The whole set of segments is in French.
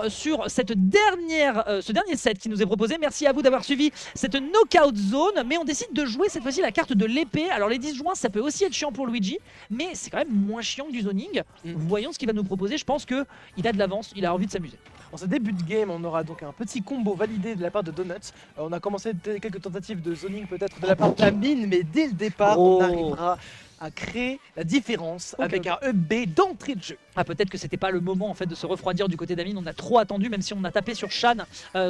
sur cette ce dernier set qui nous est proposé. Merci à vous d'avoir suivi cette knockout zone, mais on décide de jouer cette fois-ci la carte de l'épée. Alors les 10 juin ça peut aussi être chiant pour Luigi, mais c'est quand même moins chiant que du zoning. Voyons ce qu'il va nous proposer, je pense qu'il a de l'avance, il a envie de s'amuser. En ce début de game, on aura donc un petit combo validé de la part de Donuts. On a commencé quelques tentatives de zoning peut-être de la part de la mine, mais dès le départ, on arrivera à créer la différence avec un EB d'entrée de jeu. Ah, peut-être que c'était pas le moment en fait de se refroidir du côté d'Amine, on a trop attendu, même si on a tapé sur Shan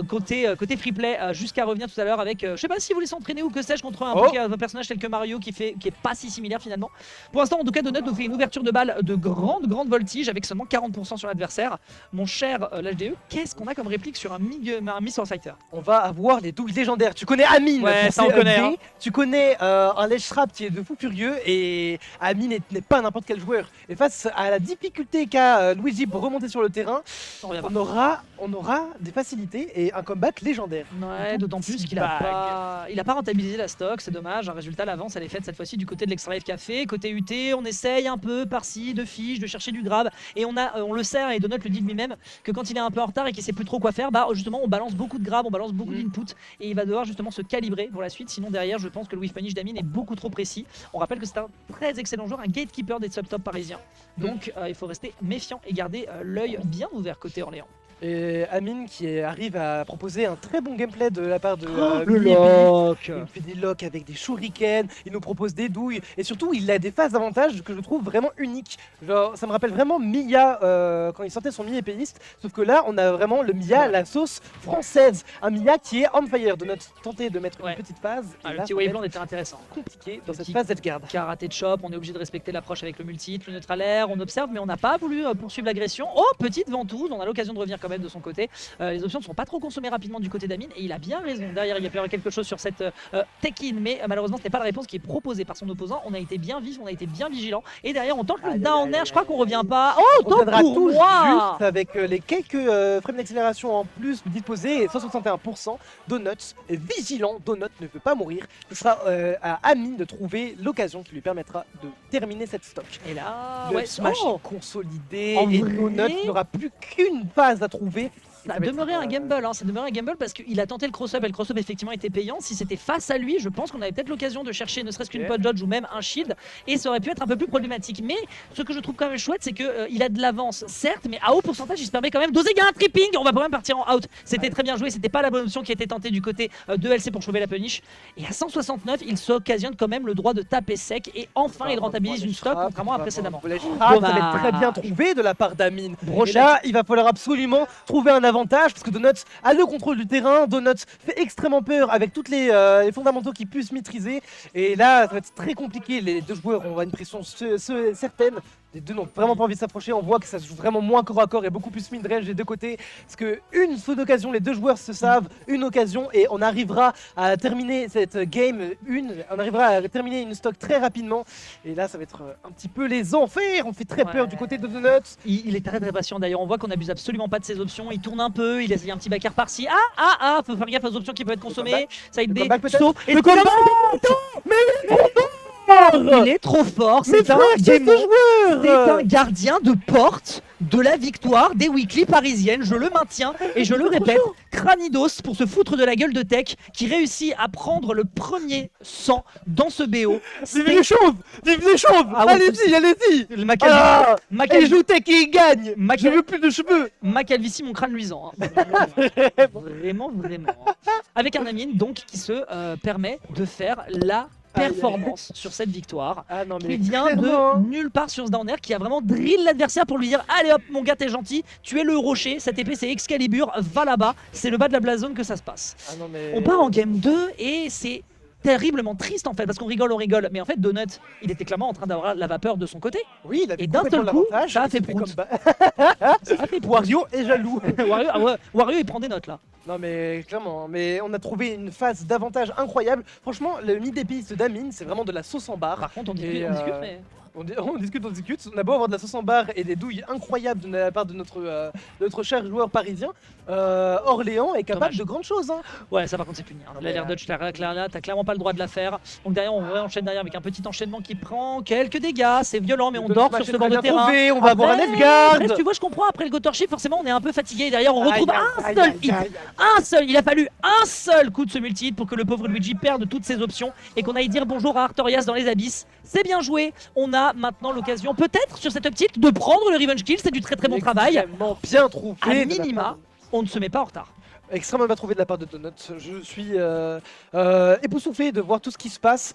côté freeplay jusqu'à revenir tout à l'heure avec, je sais pas si vous voulez s'entraîner ou que sais-je contre un personnage tel que Mario qui est pas si similaire finalement. Pour l'instant en tout cas Donut nous fait une ouverture de balle de grande voltige avec seulement 40% sur l'adversaire. Mon cher l'HDE, qu'est-ce qu'on a comme réplique sur un Miss Fighter? On va avoir les doubles légendaires, tu connais Amine, ouais, ça on connaît, hein. Tu connais un Ledge Trap qui est de fou furieux et Amine n'est pas n'importe quel joueur. Et face à la difficulté qu'a Luigi pour remonter sur le terrain, on aura des facilités et un comeback légendaire. Ouais, d'autant plus qu'il a pas rentabilisé la stock, c'est dommage. Un résultat, l'avance elle est faite cette fois-ci du côté de l'Extra Life Café. Côté UT, on essaye un peu par-ci de fiche, de chercher du grab. Et on le sert, et Donut le dit lui-même, que quand il est un peu en retard et qu'il sait plus trop quoi faire, bah justement on balance beaucoup de grab, on balance beaucoup d'input et il va devoir justement se calibrer pour la suite. Sinon derrière, je pense que le whiff punish d'Amine est beaucoup trop précis. On rappelle que c'est un très excellent joueur, un gatekeeper des subtops parisiens. Donc il faut rester méfiant et garder l'œil bien ouvert côté Orléans. Et Amine qui arrive à proposer un très bon gameplay de la part de le lock. Il fait des locks avec des shurikens, il nous propose des douilles et surtout il a des phases d'avantage que je trouve vraiment uniques. Genre ça me rappelle vraiment Mia quand il sortait son Mia épéiste, sauf que là on a vraiment le Mia à la sauce française, un Mia qui est on fire. De notre tenter de mettre une petite phase. Le petit Waveland était intéressant. Compliqué dans cette phase d'Edgeguard. Karaté de chop, on est obligé de respecter l'approche avec le multi, le neutral air, on observe mais on n'a pas voulu poursuivre l'agression. Oh, petite ventouse, on a l'occasion de revenir quand même de son côté. Les options ne sont pas trop consommées rapidement du côté d'Amine et il a bien raison. Derrière il y a peut-être quelque chose sur cette tech-in, mais malheureusement ce n'est pas la réponse qui est proposée par son opposant. On a été bien vif, on a été bien vigilant et derrière on tente le down air, je crois qu'on revient pas. Oh, on tant pour tout moi juste avec les quelques frames d'accélération en plus disposés et 161%. Donuts est vigilant, Donut ne veut pas mourir. Ce sera à Amine de trouver l'occasion qui lui permettra de terminer cette stock. Et là, le smash est consolidé en et vrai... Donut n'aura plus qu'une phase à trouver. Ça a demeuré un gamble, ça demeurait un gamble parce qu'il a tenté le cross-up et le cross-up effectivement était payant. Si c'était face à lui, je pense qu'on avait peut-être l'occasion de chercher ne serait-ce qu'une pot dodge ou même un shield et ça aurait pu être un peu plus problématique. Mais ce que je trouve quand même chouette, c'est qu'il a de l'avance, certes, mais à haut pourcentage, il se permet quand même d'oser. Il y a un tripping, on va quand même partir en out. C'était très bien joué, c'était pas la bonne option qui était tentée du côté de LC pour sauver la punish. Et à 169, il s'occasionne quand même le droit de taper sec et enfin il rentabilise une stock contrairement à précédemment. Ça va être très bien trouvé de la part d'Amine. Et là, il va falloir absolument trouver un avantage parce que Donut a le contrôle du terrain. Donut fait extrêmement peur avec toutes les fondamentaux qu'il puisse maîtriser. Et là, ça va être très compliqué. Les deux joueurs ont une pression certaine. Les deux n'ont vraiment pas envie de s'approcher. On voit que ça se joue vraiment moins corps à corps et beaucoup plus mid-range des deux côtés. Parce qu'une seule occasion, les deux joueurs se savent, une occasion, et on arrivera à terminer cette game on arrivera à terminer une stock très rapidement. Et là, ça va être un petit peu les enfers. On fait très peur du côté de Donut. Il est très patient d'ailleurs. On voit qu'on n'abuse absolument pas de ses options. Il tourne un peu, il essaye un petit backer par-ci. Faut faire gaffe aux options qui peuvent être consommées. Ça aide des sauts. Le combat. Il est trop fort, c'est un gardien de porte de la victoire des weekly parisiennes, je le maintiens et je le répète, Cranidos pour se foutre de la gueule de Tech qui réussit à prendre le premier 100 dans ce BO. Vive les chauves, allez-y. Il joue Tech et il gagne. Je veux plus de cheveux. Macalvici, mon crâne luisant. Vraiment. Avec un Amine donc qui se permet de faire la performance sur cette victoire. Il vient de nulle part sur ce down air qui a vraiment drill l'adversaire pour lui dire allez hop mon gars t'es gentil, tu es le rocher, cette épée c'est Excalibur, va là-bas, c'est le bas de la black zone que ça se passe. On part en game 2 et c'est terriblement triste en fait parce qu'on rigole mais en fait Donut il était clairement en train d'avoir la vapeur de son côté. Oui, il avait et d'un seul coup ça a fait prout. Wario est jaloux. Wario il prend des notes là. Non mais clairement, mais on a trouvé une phase d'avantage incroyable. Franchement, le mid épiste d'Amine, c'est vraiment de la sauce en barre. Par contre on discute mais... On discute. On a beau avoir de la sauce en barre et des douilles incroyables de la part de notre cher joueur parisien. Orléans est capable Dommage. de grandes choses. Hein. Ouais, ça par contre c'est puni. Là, l'air dodge, t'as clairement pas le droit de la faire. Donc derrière, on enchaîne derrière avec un petit enchaînement qui prend quelques dégâts. C'est violent, mais on dort sur ce bord de terrain. Trouvé, on va avoir un Edgard. Bref, tu vois, je comprends. Après le Gotorship, forcément, on est un peu fatigué. Derrière, on retrouve un seul hit. Un seul. Il a fallu un seul coup de ce multi-hit pour que le pauvre Luigi perde toutes ses options et qu'on aille dire bonjour à Artorias dans les abysses. C'est bien joué. On a maintenant l'occasion, peut-être sur cette uptilt, de prendre le revenge kill. C'est du très bon travail. Extrêmement bien trouvé. À minima, on ne se met pas en retard. Extrêmement bien trouvé de la part de Donut. Je suis époustouflé de voir tout ce qui se passe.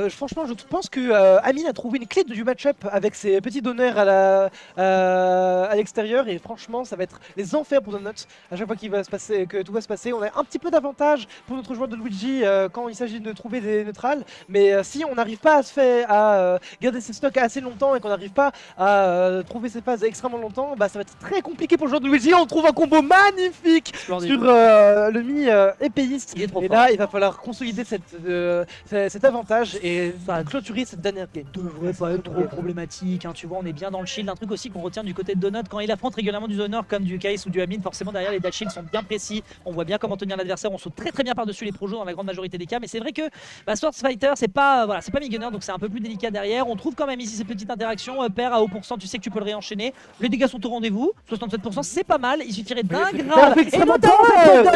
Franchement, je pense que Amine a trouvé une clé du match-up avec ses petits donneurs à l'extérieur. Et franchement, ça va être les enfers pour Donut. À chaque fois que tout va se passer, on a un petit peu d'avantage pour notre joueur de Luigi quand il s'agit de trouver des neutrales. Mais si on n'arrive pas à garder ses stocks assez longtemps et qu'on n'arrive pas à trouver ses phases extrêmement longtemps, bah, ça va être très compliqué pour le joueur de Luigi. On trouve un combo magnifique sur le mi-épéiste. Et là, il va falloir consolider cet avantage et clôturer cette dernière game. Devrait pas être trop problématique, hein. Tu vois, on est bien dans le shield. Un truc aussi qu'on retient du côté de Donut quand il affronte régulièrement du Zonor comme du Case ou du Amine, forcément derrière les dash shields sont bien précis. On voit bien comment tenir l'adversaire. On saute très bien par-dessus les projets dans la grande majorité des cas. Mais c'est vrai que Swords Fighter, c'est pas mi-gunner, donc c'est un peu plus délicat derrière. On trouve quand même ici ces petites interactions. Pair à haut pourcent, tu sais que tu peux le réenchaîner. Les dégâts sont au rendez-vous. 67%, c'est pas mal. Il suffirait d'un grave. Et notamment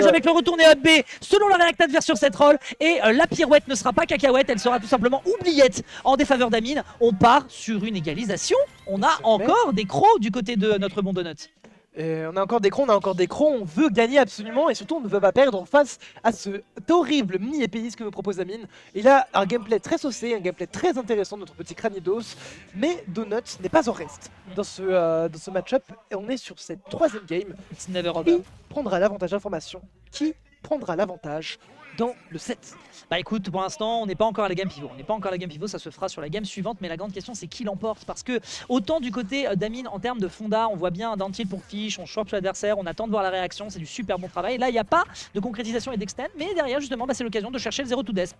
avec le retourné up B selon la réact adverse sur cette roll. Et la pirouette ne sera pas cacahuète, elle sera tout simplement oubliette en défaveur d'Amine. On part sur une égalisation. On a encore des crocs du côté de notre bon Donut. On a encore des crocs, on veut gagner absolument et surtout on ne veut pas perdre face à ce horrible mini-épéiste que nous propose Amine. Il a un gameplay très saucé, un gameplay très intéressant, notre petit Cranidos, mais Donut n'est pas en reste dans ce match-up et on est sur cette troisième game. It's never Qui over. prendra l'avantage d'information? Qui prendra l'avantage dans le set? Bah écoute, pour l'instant, on n'est pas encore à la game pivot. On n'est pas encore à la game pivot, ça se fera sur la game suivante. Mais la grande question, c'est qui l'emporte. Parce que autant du côté d'Amine, en termes de fonda, on voit bien un down-tilt pour Fish, on short sur l'adversaire, on attend de voir la réaction, c'est du super bon travail. Là, il n'y a pas de concrétisation et d'extend. Mais derrière, justement, bah, c'est l'occasion de chercher le 0 to death.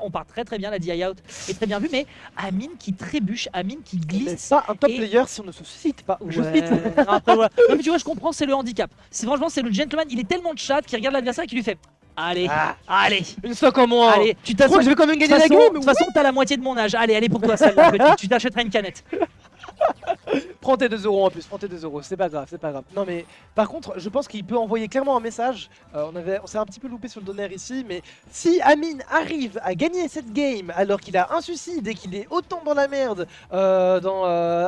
On part très bien, la DI out est très bien vue. Mais Amine qui trébuche, Amine qui glisse. C'est pas un top player si on ne se suscite pas. Ouais. Je cite. Après, voilà. Non, mais tu vois, je comprends, c'est le handicap. Franchement, c'est le gentleman, il est tellement de chat qu'il regarde l'adversaire et qui lui fait allez, allez, Une stock en moins. allez, tu Je crois que je vais quand même gagner la game. De toute façon, t'as la moitié de mon âge. Allez pour toi, celle-là, petit. Tu t'achèteras une canette. Prends tes 2 euros en plus, prends tes 2 euros, c'est pas grave. Non mais par contre, je pense qu'il peut envoyer clairement un message. On s'est un petit peu loupé sur le donner ici, mais si Amine arrive à gagner cette game alors qu'il a un suicide et qu'il est autant dans la merde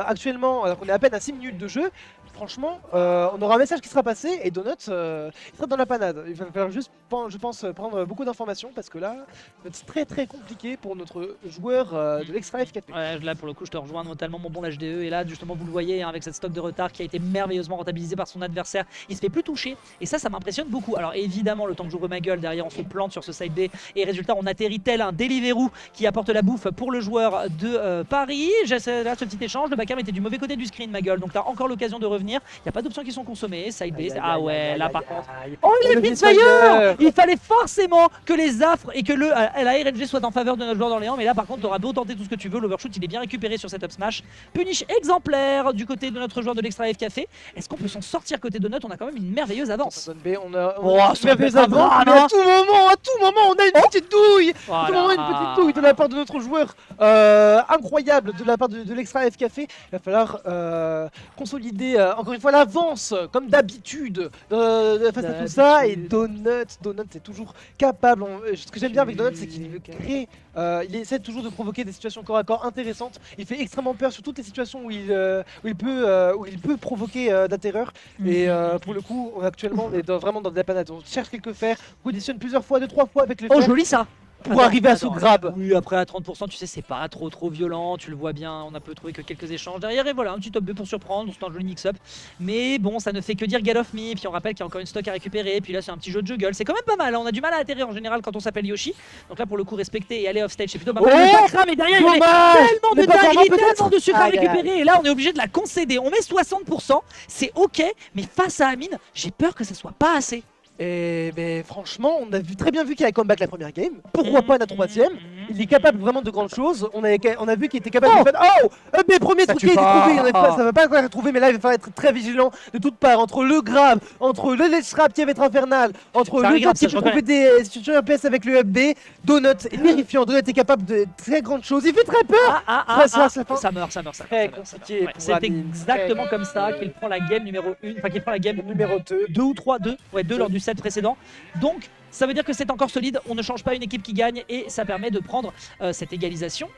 actuellement, alors qu'on est à peine à 6 minutes de jeu, franchement, on aura un message qui sera passé et Donut il sera dans la panade. Il va falloir juste, je pense, prendre beaucoup d'informations parce que là, ça va être très compliqué pour notre joueur de l'Extra Life Café. Ouais, là pour le coup, je te rejoins notamment mon bon HDE. Et là, justement, vous le voyez, hein, avec cette stock de retard qui a été merveilleusement rentabilisé par son adversaire, il se fait plus toucher. Et ça m'impressionne beaucoup. Alors évidemment, le temps que j'ouvre ma gueule, derrière, on se plante sur ce side B. Et résultat, on atterrit tel un Deliveroo qui apporte la bouffe pour le joueur de Paris. Là, ce petit échange, le backam était du mauvais côté du screen, ma gueule. Donc t'as encore l'occasion de revenir. Il n'y a pas d'options qui sont consommées. Side B, ah ouais, là par contre. Oh, il est Blitzfire! Il fallait forcément que les affres et que la RNG soient en faveur de notre joueur d'Orléans. Mais là, par contre, t'auras beau tenter tout ce que tu veux. L'overshoot, il est bien récupéré sur cette up smash. Punish exemplaire du côté de notre joueur de l'Extra Life Café. Est-ce qu'on peut s'en sortir côté de Donut? On a quand même une merveilleuse avance. Zone B, on a une merveilleuse avance, mais à tout moment, on a une petite douille. Voilà. À tout moment, une petite douille de la part de notre joueur incroyable, de la part de l'Extra Life Café. Il va falloir consolider encore une fois l'avance, comme d'habitude, face à tout ça. Et Donut, c'est toujours capable. Ce que j'aime bien avec Donut, c'est qu'il veut créer. Il essaie toujours de provoquer des situations corps à corps intéressantes. Il fait extrêmement peur sur toutes les situations où il peut provoquer de la terreur. Et pour le coup, actuellement, on est vraiment dans de la panade. On cherche quelques fers, conditionne plusieurs fois, 2-3 fois avec les fers. Oh, joli ça! Pour arriver à ce grab. Oui, après à 30%, tu sais, c'est pas trop violent, tu le vois bien, on a peu trouvé que quelques échanges derrière et voilà, un petit top 2 pour surprendre, c'est un joli mix-up. Mais bon, ça ne fait que dire get off me, puis on rappelle qu'il y a encore une stock à récupérer, et puis là c'est un petit jeu de juggle, c'est quand même pas mal, hein. On a du mal à atterrir en général quand on s'appelle Yoshi. Donc là pour le coup, respecter et aller off stage, c'est plutôt pas mal. Mais derrière, il y avait tellement de dingueries, tellement de sucre à récupérer, et là on est obligé de la concéder. On met 60%, c'est ok, mais face à Amine, j'ai peur que ça soit pas assez. Et ben, franchement, on a très bien vu qu'il y a comeback la première game. Pourquoi pas la troisième? il est capable vraiment de grandes choses. On a vu qu'il était capable de faire... Oh, mais premier truc qui a été trouvé, ça va pas encore être trouvé, mais là il va falloir être très vigilant de toutes parts, entre le grab, entre le ledge trap qui va être infernal, entre le grab qui peut trouver des sur un PS avec le FB. Donut est terrifiant, Donut est capable de très grandes choses, il fait très peur. Ça meurt. Très compliqué. C'est exactement comme ça qu'il prend la game numéro 1, enfin qu'il prend la game numéro 2 ou 3, 2 lors du set précédent. Donc ça veut dire que c'est encore solide, on ne change pas une équipe qui gagne et ça permet de prendre cette égalisation.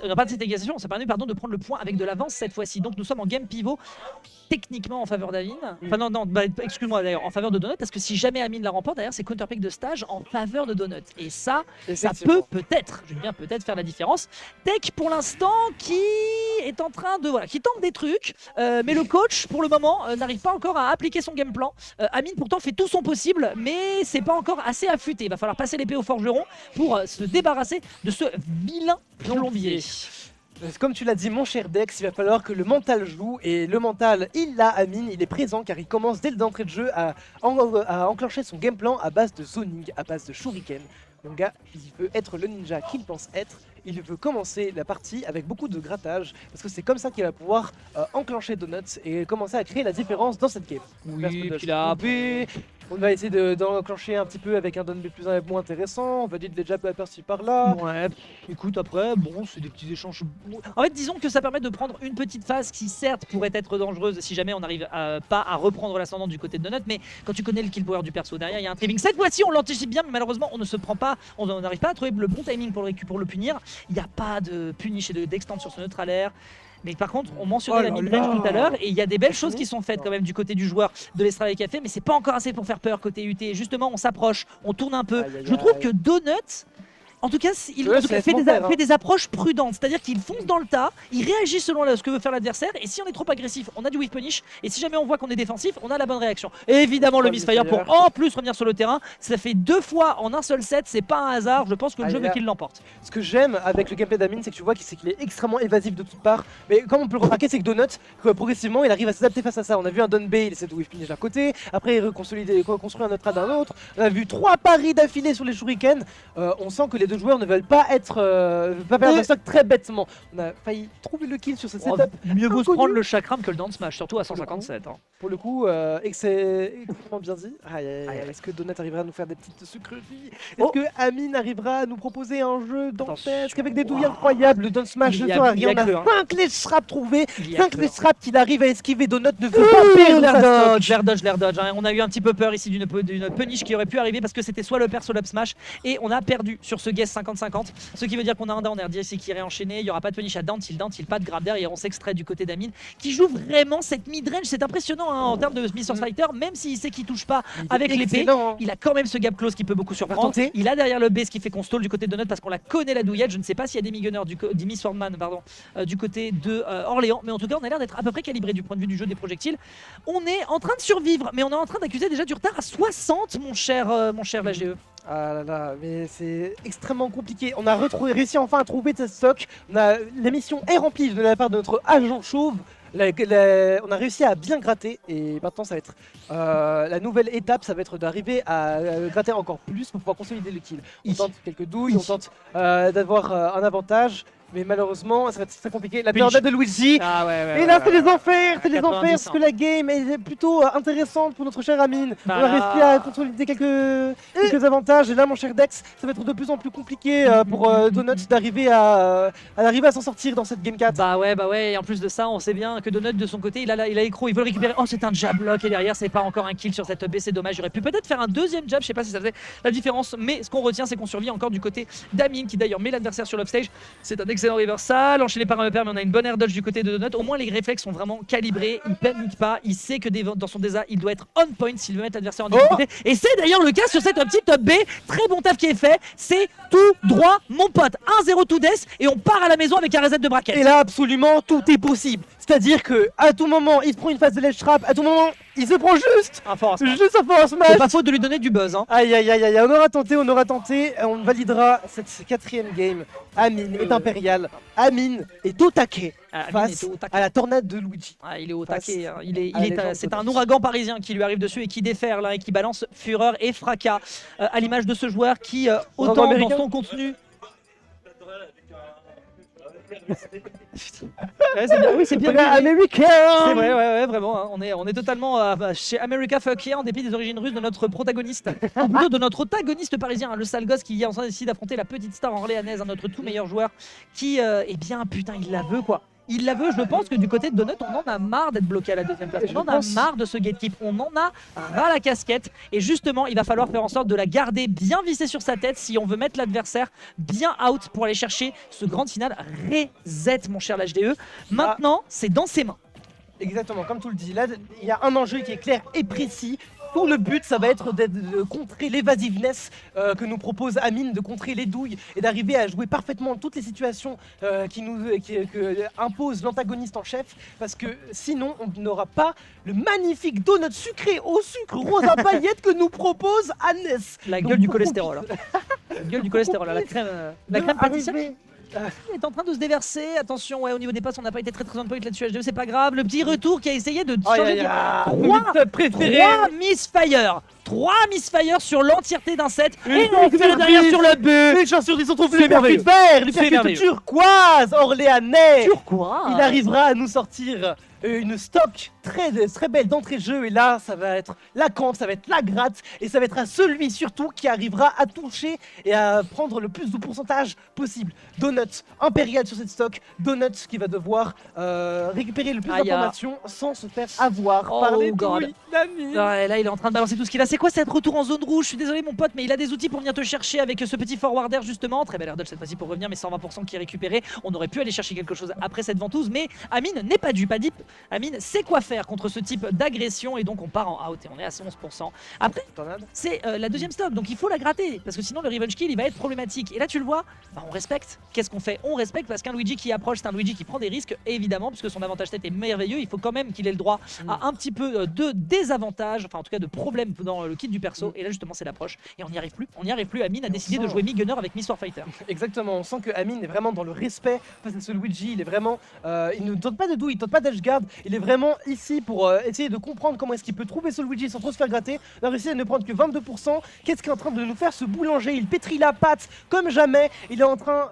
Non, pas de cette égalisation, ça permet de prendre le point avec de l'avance cette fois-ci. Donc nous sommes en game pivot techniquement en faveur d'Amine. Enfin non, excuse-moi d'ailleurs, en faveur de Donut, parce que si jamais Amine la remporte, derrière c'est counterpick de stage en faveur de Donut. Et ça peut peut-être, je veux bien peut-être faire la différence. Tech pour l'instant qui est en train de, qui tente des trucs, mais le coach pour le moment n'arrive pas encore à appliquer son game plan. Amine pourtant fait tout son possible, mais c'est pas encore assez affûté. Il va falloir passer l'épée au forgeron pour se débarrasser de ce vilain plombier. Comme tu l'as dit mon cher Dex, il va falloir que le mental joue, et le mental il l'a. Amine, il est présent car il commence dès l'entrée de jeu à enclencher son game plan à base de zoning, à base de shuriken. Mon gars, il veut être le ninja qu'il pense être, il veut commencer la partie avec beaucoup de grattage, parce que c'est comme ça qu'il va pouvoir enclencher Donuts et commencer à créer la différence dans cette game. Oui, puis là, on va essayer d'enclencher un petit peu avec un Don B plus moins intéressant, on va dire déjà par-ci par-là. Ouais, écoute, après, bon, c'est des petits échanges. En fait, disons que ça permet de prendre une petite phase qui, certes, pourrait être dangereuse si jamais on n'arrive pas à reprendre l'ascendant du côté de Donut, mais quand tu connais le kill power du perso derrière, il y a un timing. Cette fois-ci, on l'anticipe bien, mais malheureusement, on ne se prend pas, on n'arrive pas à trouver le bon timing pour le punir. Il n'y a pas de punish et d'extend sur ce neutralaire. Mais par contre, on mentionnait la mid-range tout à l'heure et il y a des belles choses qui sont faites quand même du côté du joueur de l'Estrada Café, mais c'est pas encore assez pour faire peur côté UT. Justement, on s'approche, on tourne un peu. Je trouve que Donut, en tout cas, il fait des approches prudentes, c'est-à-dire qu'il fonce dans le tas, il réagit selon ce que veut faire l'adversaire, et si on est trop agressif, on a du whiff punish, et si jamais on voit qu'on est défensif, on a la bonne réaction. Et évidemment, le misfire pour en plus revenir sur le terrain, ça fait 2 fois en un seul set, c'est pas un hasard, je pense que le jeu veut qu'il l'emporte. Ce que j'aime avec le gameplay d'Amine, c'est que tu vois qu'il est extrêmement évasif de toutes parts, mais comme on peut le remarquer, c'est que Donut, progressivement, il arrive à s'adapter face à ça. On a vu un Don B, il essaie de whiff punish d'un côté, après il reconstruit un autre d'un autre, on a vu 3 paris d'affilée sur les shurikens, on sent que les deux joueurs ne veulent pas pas perdre la stock très bêtement. On a failli trouver le kill sur ce setup. Mieux vaut se prendre le chakram que le down smash, surtout à 157. Pour le coup, c'est extrêmement bien dit. Est-ce que Donut arrivera à nous faire des petites sucreries? Est-ce que Amine arrivera à nous proposer un jeu dantesque avec des douilles incroyables? Le down smash ne sert à rien. On a 5 ledge traps trouvés, 5 ledge traps qu'il arrive à esquiver. Donut ne veut pas perdre l'air dodge. On a eu un petit peu peur ici d'une punish qui aurait pu arriver parce que c'était soit le perso, soit l'up smash, et on a perdu sur ce guess 50-50. Ce qui veut dire qu'on a un down air ici qui irait enchaîner, il n'y aura pas de punish à down till, pas de grab derrière, on s'extrait du côté d'Amine qui joue vraiment cette mid-range. C'est impressionnant en termes de Mr. Fighter, même s'il sait qu'il touche pas avec l'épée, il a quand même ce gap close qui peut beaucoup surprendre. Il a derrière le B ce qui fait qu'on stall du côté de Donut parce qu'on la connaît la douillette. Je ne sais pas s'il y a des mi-gunners du Miss Swordman du côté de Orléans, mais en tout cas on a l'air d'être à peu près calibré du point de vue du jeu des projectiles. On est en train de survivre, mais on est en train d'accuser déjà du retard à 60, mon cher l'AGE. Ah là là, mais c'est extrêmement compliqué. On a réussi enfin à trouver cette stock. La mission est remplie de la part de notre agent chauve. On a réussi à bien gratter et maintenant ça va être la nouvelle étape, ça va être d'arriver à gratter encore plus pour pouvoir consolider le kill. On tente quelques douilles, on tente d'avoir un avantage. Mais malheureusement, ça va être très compliqué. La période de Luigi. Et là, c'est les enfers, parce que la game est plutôt intéressante pour notre cher Amine. On a réussi à consolider quelques avantages. Et là, mon cher Dex, ça va être de plus en plus compliqué pour Donut d'arriver à s'en sortir dans cette game 4. Bah ouais. Et en plus de ça, on sait bien que Donut, de son côté, il a écro, il veut le récupérer. Oh, c'est un jab block. Et derrière, c'est pas encore un kill sur cette B. C'est dommage. Il aurait pu peut-être faire un deuxième jab. Je sais pas si ça faisait la différence. Mais ce qu'on retient, c'est qu'on survit encore du côté d'Amine, qui d'ailleurs met l'adversaire sur l'offstage. C'est un excellent reversal, enchaîné par un upper, mais on a une bonne air dodge du côté de Donut. Au moins les réflexes sont vraiment calibrés, il panique pas, il sait que dans son désert il doit être on point s'il veut mettre l'adversaire en difficulté. Et c'est d'ailleurs le cas sur cette petite up B. Très bon taf qui est fait, c'est tout droit mon pote. 1-0 to death et on part à la maison avec un reset de bracket. Et là absolument tout est possible. C'est-à-dire que à tout moment il se prend une phase de ledge trap, à tout moment il se prend juste un force smash. C'est pas faute de lui donner du buzz hein. Aïe, on aura tenté, on validera cette 4ème game. Amine est impérial, Amine est au taquet face à la tornade de Luigi. Il est au taquet, c'est un ouragan parisien qui lui arrive dessus et qui déferle et qui balance fureur et fracas à l'image de ce joueur qui autant dans son contenu. Ouais, c'est bien. Oui, c'est bien. Vrai américain. C'est vrai, ouais, vraiment. Hein. On est totalement chez America Fuck Yeah, en dépit des origines russes de notre protagoniste. Ou plutôt de notre antagoniste parisien, hein, le sale gosse qui décide d'affronter la petite star orléanaise, hein, notre tout meilleur joueur, qui, eh bien, putain, il la veut quoi. Il la veut, je pense que du côté de Donut, on en a marre d'être bloqué à la deuxième place. On en a marre de ce gatekeep. On en a ras la casquette. Et justement, il va falloir faire en sorte de la garder bien vissée sur sa tête si on veut mettre l'adversaire bien out pour aller chercher ce grand final. Reset, mon cher l'HDE. Maintenant, c'est dans ses mains. Exactement, comme tu le dis, là il y a un enjeu qui est clair et précis. Pour le but, ça va être de contrer l'évasiveness que nous propose Amine, de contrer les douilles et d'arriver à jouer parfaitement toutes les situations que impose l'antagoniste en chef. Parce que sinon, on n'aura pas le magnifique donut sucré au sucre rose à paillettes que nous propose Agnès. La gueule du cholestérol. La gueule du cholestérol, la crème pâtissière. Il est en train de se déverser. Attention, ouais, au niveau des passes, on n'a pas été très on point là-dessus. HDE, c'est pas grave. Le petit retour qui a essayé de changer trois misfire. 3 misfire sur l'entièreté d'un set. Et on fait derrière sur le but. Les chasseurs, ils ont trouvé le percute vert, le percute turquoise, orléanais. Turquoise. Il arrivera à nous sortir une stock très belle d'entrée de jeu, et là ça va être la camp, ça va être la gratte, et ça va être à celui surtout qui arrivera à toucher et à prendre le plus de pourcentage possible. Donut impérial sur cette stock, Donut qui va devoir récupérer le plus d'informations sans se faire avoir par les douilles d'Amine. Là il est en train de balancer tout ce qu'il a. C'est quoi cette retour en zone rouge? Je suis désolé mon pote, mais il a des outils pour venir te chercher avec ce petit forwarder justement. Très belle air dodge cette fois-ci pour revenir, mais 120% qui est récupéré. On aurait pu aller chercher quelque chose après cette ventouse, mais Amine n'est pas dupe. Amine sait quoi faire contre ce type d'agression, et donc on part en out et on est à 11%. Après, c'est la deuxième stock, donc il faut la gratter parce que sinon le revenge kill il va être problématique. Et là tu le vois, on respecte. Qu'est-ce qu'on fait? On respecte parce qu'un Luigi qui approche, c'est un Luigi qui prend des risques, évidemment, puisque son avantage tête est merveilleux. Il faut quand même qu'il ait le droit à un petit peu de désavantage, enfin en tout cas de problème dans le kit du perso. Et là justement c'est l'approche et on n'y arrive plus. On n'y arrive plus. Amine a décidé de jouer mi-gunner avec Miss Warfighter. Exactement, on sent que Amine est vraiment dans le respect face à ce Luigi. Il est vraiment, il ne tente pas de douille, il tente pas d'edgeguard. Il est vraiment ici pour essayer de comprendre comment est-ce qu'il peut trouver ce Luigi sans trop se faire gratter. On a réussi à ne prendre que 22%. Qu'est-ce qu'est en train de nous faire ce boulanger? Il pétrit la pâte comme jamais. Il est en train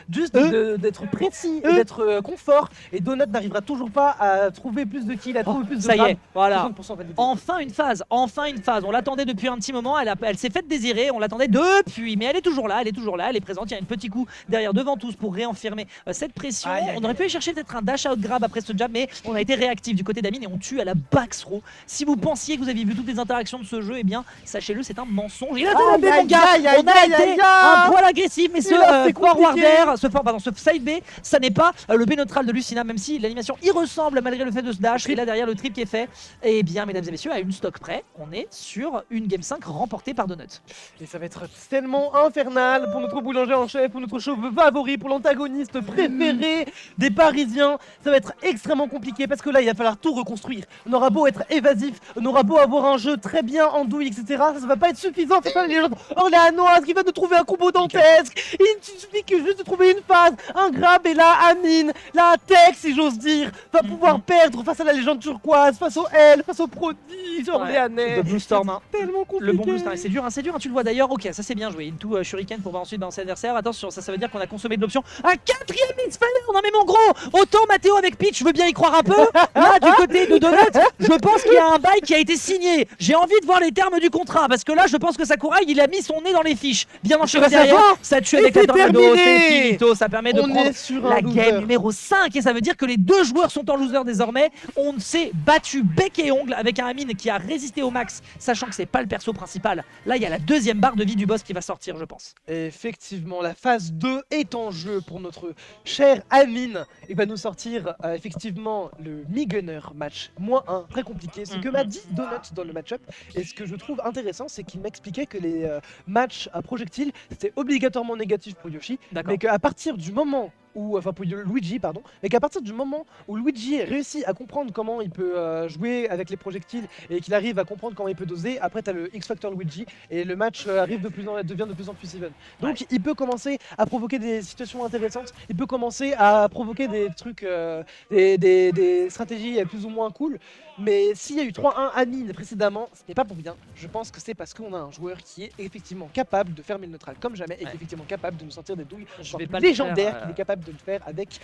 juste d'être précis et d'être confort. Et Donut n'arrivera toujours pas à trouver plus de kills, à trouver plus de ça y est, voilà. validé. Enfin une phase. On l'attendait depuis un petit moment. Elle s'est faite désirer. On l'attendait depuis, mais elle est toujours là. Elle est présente. Il y a un petit coup derrière devant tous pour réenfirmer cette pression. On aurait pu aller chercher peut-être un dash out grab après ce jab, mais on a été réactif du côté d'Amine et on tue à la back throw. Si vous pensiez que vous aviez vu toutes les interactions de ce jeu, eh bien sachez-le, c'est un mensonge. Il a été mon gars. On a été un poil agressif, mais ce forwarder, ce side B, ça n'est pas le B neutral de Lucina, même si l'animation y ressemble malgré le fait de ce dash. Et là derrière le trip qui est fait. Et bien mesdames et messieurs, à une stock près, on est sur une game 5 remportée par Donut. Et ça va être tellement infernal pour notre boulanger en chef, pour notre chauve favori, pour l'antagoniste préféré des Parisiens. Ça va être extrêmement compliqué parce que là il va falloir tout reconstruire. On aura beau être évasif, on aura beau avoir un jeu très bien en douille, etc. Ça va pas être suffisant. C'est pas les gens orléanoises qui va de trouver un combo dantesque. Il suffit que juste de trouver une phase, un grab, et là Amine, la tech si j'ose dire, va pouvoir perdre face à la légende turquoise, face au L, face au prodige orléanais. Le Blue Storm, tellement compliqué. Le bon Blue Storm, c'est dur, tu le vois d'ailleurs. Ok, ça c'est bien joué. Into Shuriken pour ensuite balancer l'adversaire. Attention, ça veut dire qu'on a consommé de l'option. Un quatrième Misfire. Non mais mon gros, autant Mathéo avec Peach, je veux bien y croire un peu. Là du côté de Donut, je pense qu'il y a un bail qui a été signé. J'ai envie de voir les termes du contrat parce que là je pense que Sakurai il a mis son nez dans les fiches. Bien enchaîné derrière, ça tue avec la tornado, c'est finito, ça permet de prendre la game numéro 5 et ça veut dire que les deux joueurs sont en loser désormais. On s'est battu bec et ongle avec un Amine qui a résisté au max, sachant que c'est pas le perso principal. Là il y a la deuxième barre de vie du boss qui va sortir je pense. Effectivement, la phase 2 est en jeu pour notre cher Amine. Il va nous sortir effectivement le Mi-Gunner match -1, très compliqué. Ce que m'a dit Donut dans le match-up, et ce que je trouve intéressant, c'est qu'il m'expliquait que les matchs à projectiles, c'était obligatoirement négatif pour Yoshi, mais qu'à partir du moment où, enfin pour Luigi pardon, mais qu'à partir du moment où Luigi réussit à comprendre comment il peut jouer avec les projectiles et qu'il arrive à comprendre comment il peut doser, après t'as le X-Factor Luigi et le match devient de plus en plus even. Donc il peut commencer à provoquer des situations intéressantes, il peut commencer à provoquer des trucs, des stratégies plus ou moins cool. Mais s'il y a eu 3-1 Amine précédemment, ce n'est pas pour rien. Je pense que c'est parce qu'on a un joueur qui est effectivement capable de fermer le neutral comme jamais et qui est effectivement capable de nous sortir des douilles légendaires qu'il est capable de le faire avec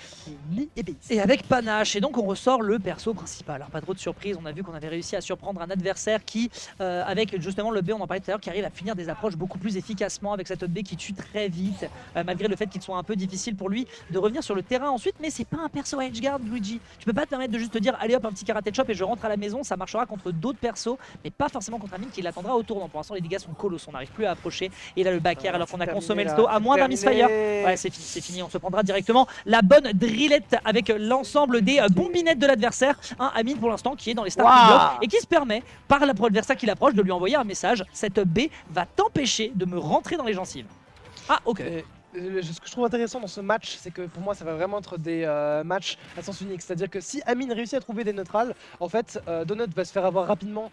Lee et Pays. Et avec panache, et donc on ressort le perso principal. Alors pas trop de surprise, on a vu qu'on avait réussi à surprendre un adversaire qui, avec justement le B, on en parlait tout à l'heure, qui arrive à finir des approches beaucoup plus efficacement avec cette B qui tue très vite, malgré le fait qu'il soit un peu difficile pour lui de revenir sur le terrain ensuite, mais c'est pas un perso à edgeguard, Luigi. Tu peux pas te permettre de juste te dire allez hop un petit karaté chop et je rentre à la maison, ça marchera contre d'autres persos, mais pas forcément contre Amine qui l'attendra au tournant. Pour l'instant les dégâts sont colossaux, on n'arrive plus à approcher, et là le back air alors qu'on a consommé le sto à moins d'un misfire. Ouais c'est fini, on se prendra directement la bonne drillette avec l'ensemble des bombinettes de l'adversaire. Un Amine pour l'instant qui est dans les starting blocks et qui se permet par l'adversaire qui l'approche de lui envoyer un message. Cette B va t'empêcher de me rentrer dans les gencives. Ah ok. Ce que je trouve intéressant dans ce match, c'est que pour moi ça va vraiment être des matchs à sens unique. C'est-à-dire que si Amine réussit à trouver des neutrales, en fait Donut va se faire avoir rapidement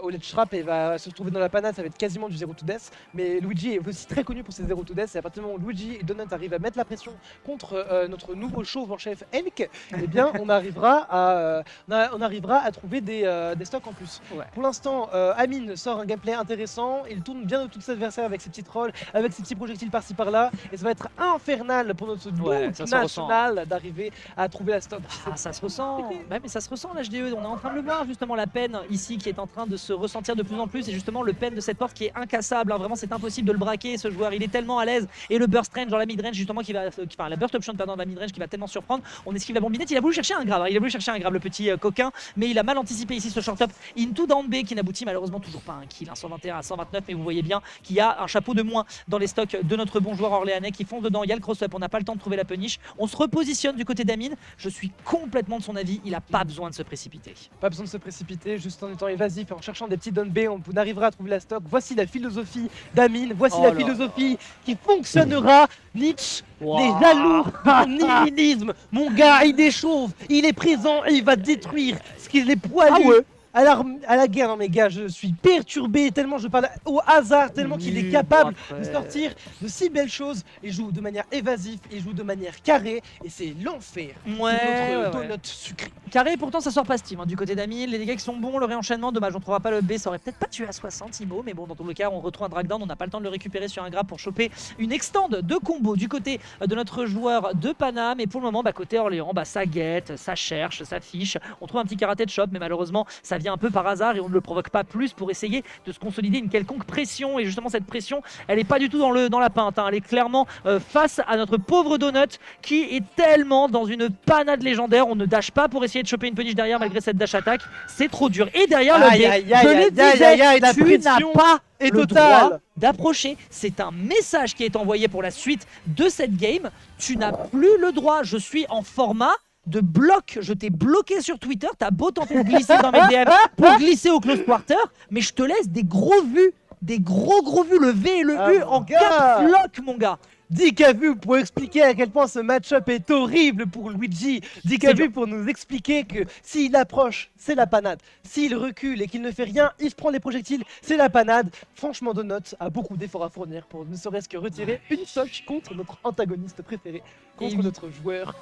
au ledge trap et va se retrouver dans la panade, ça va être quasiment du 0 to death. Mais Luigi est aussi très connu pour ses 0 to death, et à partir du moment où Luigi et Donut arrivent à mettre la pression contre notre nouveau chauve en chef Elk, eh bien on arrivera à trouver des stocks en plus. Ouais. Pour l'instant, Amine sort un gameplay intéressant, il tourne bien autour de ses adversaires avec ses petites rolls, avec ses petits projectiles par-ci par-là. Et ça va être infernal pour notre duo national d'arriver à trouver la stock. Ah, ça se ressent. Ouais, mais ça se ressent l'HDE. On est en train de le voir justement, la peine ici qui est en train de se ressentir de plus en plus. Et justement le peine de cette porte qui est incassable. Hein. Vraiment c'est impossible de le braquer ce joueur. Il est tellement à l'aise. Et le burst range dans la mid range justement qui va, enfin la burst option pardon dans la mid range qui va tellement surprendre. On esquive la bombinette. Il a voulu chercher un grave. Hein. Il a voulu chercher un grave le petit coquin. Mais il a mal anticipé ici ce short up into down B qui n'aboutit malheureusement toujours pas à un kill. Hein, 121 à 129. Mais vous voyez bien qu'il y a un chapeau de moins dans les stocks de notre bon joueur orléanais qui fonce dedans. Il y a le cross-up, on n'a pas le temps de trouver la punish. On se repositionne du côté d'Amine. Je suis complètement de son avis, il n'a pas besoin de se précipiter. Pas besoin de se précipiter, juste en étant évasif et en cherchant des petits down B, on arrivera à trouver la stock. Voici la philosophie d'Amine, voici la philosophie qui fonctionnera. Lich, les jaloux, son nihilisme. Mon gars, il est chauve, il est présent et il va détruire ce qu'il est poilu. À la guerre, non mais gars, je suis perturbé tellement je parle au hasard, tellement qu'il est capable de sortir de si belles choses. Il joue de manière évasive, il joue de manière carrée et c'est l'enfer. Ouais, notre donut sucré. Carré, pourtant ça sort pas Steam hein, du côté d'Amine. Les dégâts qui sont bons, le réenchaînement, dommage, on trouvera pas le B, ça aurait peut-être pas tué à 60 IMO, mais bon, dans tout le cas, on retrouve un drag down, on n'a pas le temps de le récupérer sur un grab pour choper une extend de combo du côté de notre joueur de Paname. Et pour le moment, côté Orléans, ça guette, ça cherche, ça fiche. On trouve un petit karaté de shop, mais malheureusement, ça vient un peu par hasard et on ne le provoque pas plus pour essayer de se consolider une quelconque pression. Et justement cette pression elle est pas du tout dans la pinte hein. Elle est clairement face à notre pauvre Donut qui est tellement dans une panade légendaire. On ne dash pas pour essayer de choper une punish derrière malgré cette dash attaque, c'est trop dur. Et derrière le B, je le disais, tu n'as pas le droit d'approcher. C'est un message qui est envoyé pour la suite de cette game. Tu n'as plus le droit, je suis en format de bloc, je t'ai bloqué sur Twitter, t'as beau tenter de glisser dans mes DM pour glisser au close quarter, mais je te laisse des gros vues, des gros vues, le V et le U en caps lock mon gars. 10K vues pour expliquer à quel point ce match-up est horrible pour Luigi. 10K vues pour nous expliquer que s'il approche, c'est la panade. S'il recule et qu'il ne fait rien, il se prend les projectiles, c'est la panade. Franchement, Donut a beaucoup d'efforts à fournir pour ne serait-ce que retirer une stock contre notre antagoniste préféré, contre notre joueur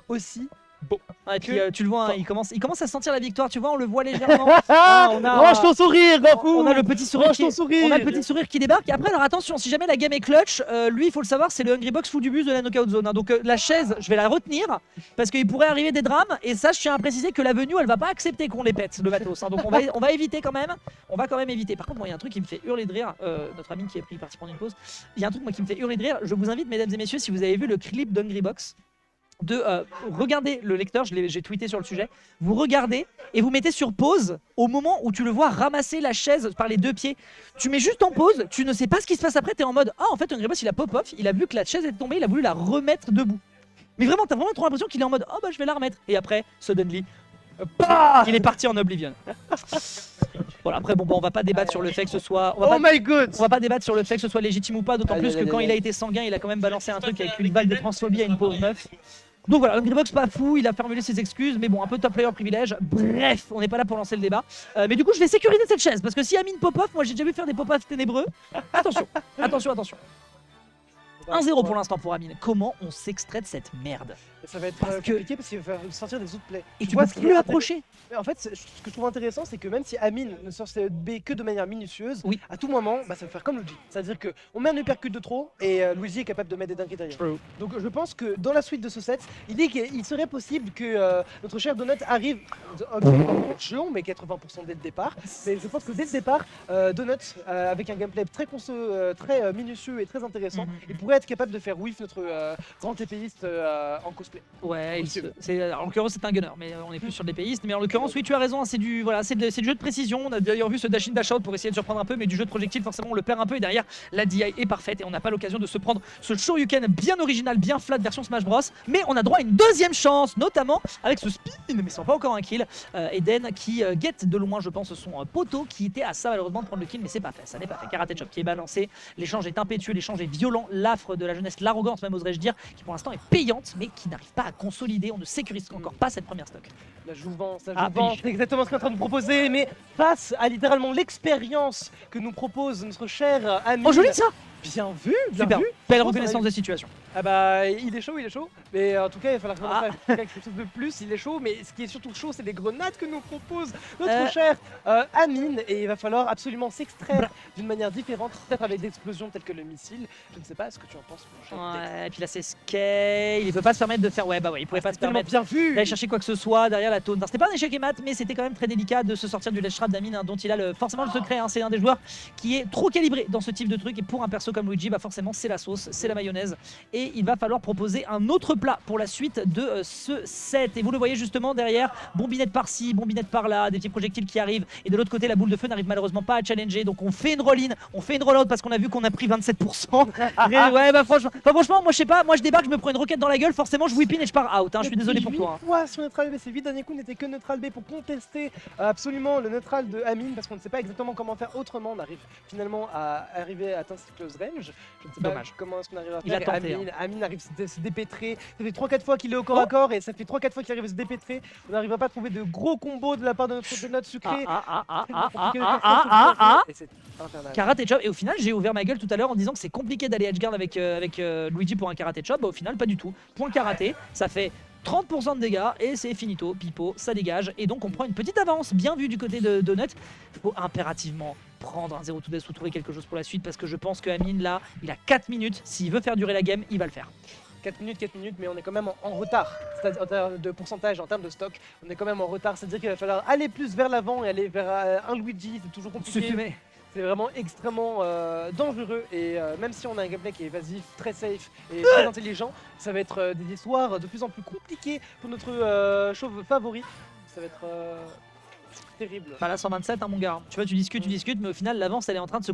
aussi. Bon. Et puis tu le vois, hein, il commence à sentir la victoire, tu vois, on le voit légèrement. Range ton sourire, Gafou. On a le petit sourire qui débarque. Et après, alors attention, si jamais la game est clutch, lui, il faut le savoir, c'est le Hungrybox full du bus de la knockout zone. Hein. Donc la chaise, je vais la retenir parce qu'il pourrait arriver des drames. Et ça, je tiens à préciser que la venue, elle va pas accepter qu'on les pète, le matos. Hein. Donc on va éviter quand même. On va quand même éviter. Par contre, moi, il y a un truc qui me fait hurler de rire. Notre ami qui est parti prendre une pause. Il y a un truc moi qui me fait hurler de rire. Je vous invite, mesdames et messieurs, si vous avez vu le clip d'Hungrybox, de regarder le lecteur, j'ai tweeté sur le sujet, vous regardez et vous mettez sur pause au moment où tu le vois ramasser la chaise par les deux pieds. Tu mets juste en pause, tu ne sais pas ce qui se passe après, t'es en mode ah en fait Hungrybox il a pop-off, il a vu que la chaise est tombée, il a voulu la remettre debout. Mais vraiment t'as vraiment trop l'impression qu'il est en mode oh bah je vais la remettre. Et après, suddenly, il est parti en Oblivion. Voilà, après bon on va pas débattre sur le fait que ce soit on va pas débattre sur le fait que ce soit légitime ou pas, d'autant plus que quand il a été sanguin, il a quand même balancé un truc avec une balle de transphobie à une pauvre meuf. Donc voilà, Hungrybox pas fou, il a formulé ses excuses, mais bon, un peu top player privilège. Bref, on n'est pas là pour lancer le débat. Mais du coup, je vais sécuriser cette chaise, parce que si Amine pop-off, moi j'ai déjà vu faire des pop-off ténébreux. Attention. 1-0 pour l'instant pour Amine. Comment on s'extrait de cette merde? Ça va être Parce que- compliqué parce qu'il va falloir sortir des outplays. Et tu vois peux ce qui plus est approcher. Mais en fait, ce que je trouve intéressant, c'est que même si Amine ne sort ses B que de manière minutieuse, Oui. à tout moment, ça va faire comme Luigi. C'est-à-dire qu'on met un uppercut de trop et Luigi est capable de mettre des dingueries derrière. True. Donc je pense que dans la suite de ce set, il serait possible que notre cher Donut arrive chiant, mais 80% dès le départ. Mais je pense que dès le départ, Donut, avec un gameplay très minutieux et très intéressant, il pourrait être capable de faire whiff notre grand épéiste en cosplay. Ouais, Possible. en l'occurrence c'est un gunner, mais on est plus sur le DPiste. Mais en l'occurrence, oui, tu as raison, c'est du jeu de précision. On a d'ailleurs vu ce dash in dash out pour essayer de surprendre un peu, mais du jeu de projectile, forcément, on le perd un peu. Et derrière, la DI est parfaite et on n'a pas l'occasion de se prendre ce Shoryuken bien original, bien flat version Smash Bros. Mais on a droit à une deuxième chance, notamment avec ce spin, mais sans pas encore un kill. Eden qui guette de loin, je pense, son poteau qui était à ça malheureusement de prendre le kill, mais c'est pas fait, ça n'est pas fait. Karate Chop qui est balancé, l'échange est impétueux, l'échange est violent, l'affre de la jeunesse, l'arrogance même oserais-je dire, qui pour l'instant est payante, mais qui n'arrive pas à consolider. On ne sécurise encore pas cette première stock. La jouvence, Ah, oui. c'est exactement ce qu'on est en train de nous proposer, mais face à littéralement l'expérience que nous propose notre cher ami. Oh joli ça. Bien vu, bien Super, vu. belle pense reconnaissance qu'on a de situation. Ah bah il est chaud, mais en tout cas il va falloir commencer à faire quelque chose de plus, il est chaud, mais ce qui est surtout chaud c'est les grenades que nous propose notre cher Amine, et il va falloir absolument s'extraire d'une manière différente, peut-être avec des explosions telles que le missile. Je ne sais pas ce que tu en penses, mon cher Tex. Ouais, et puis là c'est scale, il peut pas se permettre de faire, ouais bah ouais, il pouvait pas se Tellement permettre bien vu. d'aller chercher quoi que ce soit derrière la taunt. C'était pas un échec et mat, mais c'était quand même très délicat de se sortir du ledge trap d'Amine, dont il a forcément le secret. C'est un des joueurs qui est trop calibré dans ce type de truc, et pour un perso comme Luigi, bah forcément c'est la sauce, c'est la mayonnaise, et il va falloir proposer un autre plat pour la suite de ce set. Et vous le voyez justement derrière, bombinette par-ci, bombinette par-là, des petits projectiles qui arrivent, et de l'autre côté la boule de feu n'arrive malheureusement pas à challenger, donc on fait une roll-in, on fait une roll-out parce qu'on a vu qu'on a pris 27%. Ouais bah franchement, moi je sais pas, moi je débarque, je me prends une roquette dans la gueule, forcément je whip in et je pars out, hein, je suis désolé pour toi. Ouais, sur Neutral B, ces 8 derniers coups n'étaient que Neutral B pour contester absolument le neutral de Amine, parce qu'on ne sait pas exactement comment faire autrement. On arrive finalement à arriver à atteindre cette close range. Je ne sais Dommage. pas comment est-ce qu'on arrive à Il faire. a tenté, Amine arrive à se dépêtrer. Ça fait 3-4 fois qu'il est au corps à corps, et ça fait 3-4 fois qu'il arrive à se dépêtrer. On n'arrive pas à trouver de gros combos de la part de notre sucré. Et c'est infernal. Karate Chop, et au final j'ai ouvert ma gueule tout à l'heure en disant que c'est compliqué d'aller edgeguard avec Luigi pour un Karate Chop. Bah, au final pas du tout, point karaté, ça fait 30% de dégâts et c'est finito, pipo, ça dégage, et donc on prend une petite avance, bien vu du côté de Donut. Il faut impérativement prendre un 0 to death ou trouver quelque chose pour la suite, parce que je pense que Amine là, il a 4 minutes, s'il veut faire durer la game, il va le faire. 4 minutes, mais on est quand même en retard. C'est-à-dire en termes de pourcentage, en termes de stock, on est quand même en retard. C'est-à-dire qu'il va falloir aller plus vers l'avant et aller vers un Luigi, c'est toujours compliqué. C'est vraiment extrêmement dangereux, et même si on a un gameplay qui est évasif, très safe et très intelligent, ça va être des histoires de plus en plus compliquées pour notre chauve favori. Ça va être terrible. Bah là 127 hein, mon gars, tu vois tu discutes, mais au final l'avance elle est en train de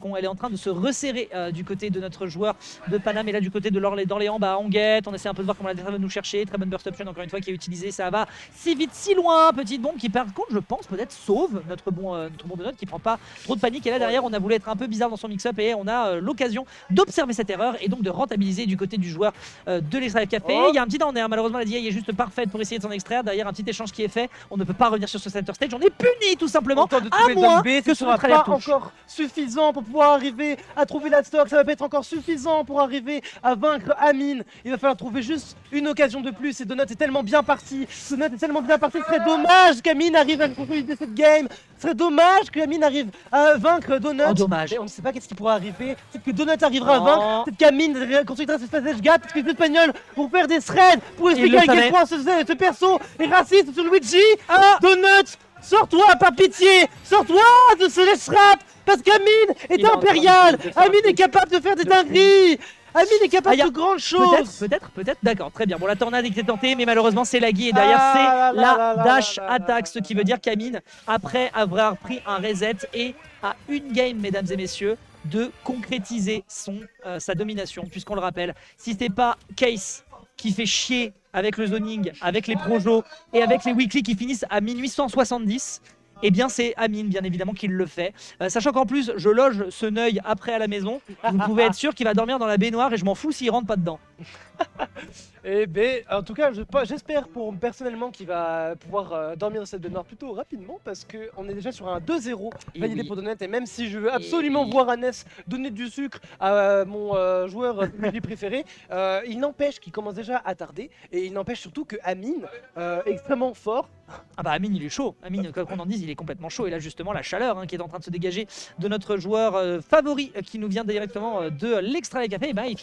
se resserrer du côté de notre joueur de Paname, et là du côté de d'Orléans, bah on guette, on essaie un peu de voir comment la défense va nous chercher. Très bonne burst option encore une fois qui est utilisée, ça va si vite si loin, petite bombe qui par contre je pense peut-être sauve notre bon de note qui prend pas trop de panique, et là derrière on a voulu être un peu bizarre dans son mix-up, et on a l'occasion d'observer cette erreur et donc de rentabiliser du côté du joueur de l'Extra Café. Il y a un petit down air, malheureusement la DI est juste parfaite pour essayer de s'en extraire. Derrière un petit échange qui est fait, on ne peut pas revenir sur ce center stage, on est puni tout simplement, à moins que ce ce sera soit pas encore suffisant pour pouvoir arriver à trouver la stock. Ça va pas être encore suffisant pour arriver à vaincre Amine. Il va falloir trouver juste une occasion de plus, et Donut est tellement bien parti. Ce serait dommage qu'Amine arrive à consolider cette game. Ce serait dommage qu'Amine arrive à vaincre Donut. Oh, dommage. Et on ne sait pas qu'est-ce qui pourra arriver. Peut-être que Donut arrivera à vaincre. Peut-être qu'Amine consolidera cette passage gap. Peut-être que les Espagnols vont faire des threads pour expliquer à quel point ce perso est raciste sur Luigi. Donut, sors-toi, par pitié! Sors-toi de ce ledge trap! Parce qu'Amine est impérial! Amine est capable de faire des dingueries! Amine est capable de grandes choses! Peut-être, d'accord, très bien. Bon, la tornade était tentée, mais malheureusement c'est laggy, et derrière c'est la dash attack, ce qui veut dire qu'Amine, après avoir pris un reset, et à une game, mesdames et messieurs, de concrétiser sa domination, puisqu'on le rappelle, si c'était pas Case qui fait chier avec le zoning, avec les projos et avec les weekly qui finissent à minuit 170, eh bien c'est Amine bien évidemment qui le fait. Sachant qu'en plus je loge ce neuil après à la maison, vous pouvez être sûr qu'il va dormir dans la baignoire et je m'en fous s'il rentre pas dedans. Et ben, en tout cas, j'espère personnellement qu'il va pouvoir dormir de cette baignoire plutôt rapidement parce qu'on est déjà sur un 2-0 validé pour Donut. Et même si je veux absolument voir Anes donner du sucre à mon joueur préféré, il n'empêche qu'il commence déjà à tarder. Et il n'empêche surtout que Amine, extrêmement fort. Ah bah Amine il est chaud, Amine quoi qu'on en dise il est complètement chaud et là justement la chaleur qui est en train de se dégager de notre joueur favori qui nous vient directement de l'Extra Café, et ben il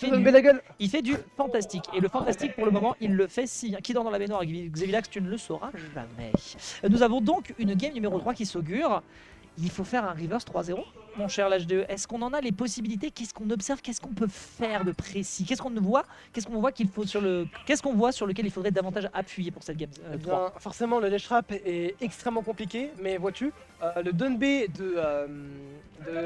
fait du fantastique et le fantastique pour le moment il le fait si bien. Qui dort dans la baignoire Xevilax, tu ne le sauras jamais. Nous avons donc une game numéro 3 qui s'augure. Il faut faire un reverse 3-0, mon cher l'H2. Est-ce qu'on en a les possibilités? Qu'est-ce qu'on observe? Qu'est-ce qu'on peut faire de précis? Qu'est-ce qu'on voit? Qu'est-ce qu'on voit sur lequel il faudrait davantage appuyer pour cette game 3? Forcément, le ledge trap est extrêmement compliqué, mais vois-tu, le down B de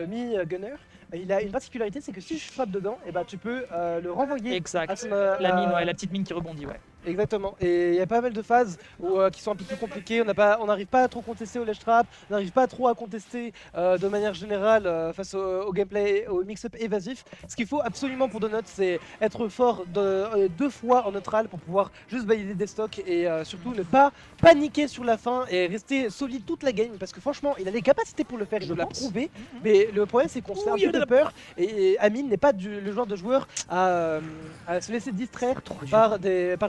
Mi Gunner, il a une particularité, c'est que si je frappe dedans, et bah, tu peux le renvoyer. Exact. À son, la mine, la petite mine qui rebondit, ouais. Exactement, et il y a pas mal de phases qui sont un peu plus compliquées, on n'arrive pas à trop contester au ledge trap, on n'arrive pas trop à contester de manière générale face au gameplay, au mix-up évasif. Ce qu'il faut absolument pour Donut, c'est être fort deux fois en neutral pour pouvoir juste valider des stocks et surtout ne pas paniquer sur la fin et rester solide toute la game parce que franchement il a les capacités pour le faire, il l'a prouvé, mais le problème c'est qu'on se fait un peu de peur et Amine n'est pas le genre de joueur à se laisser distraire par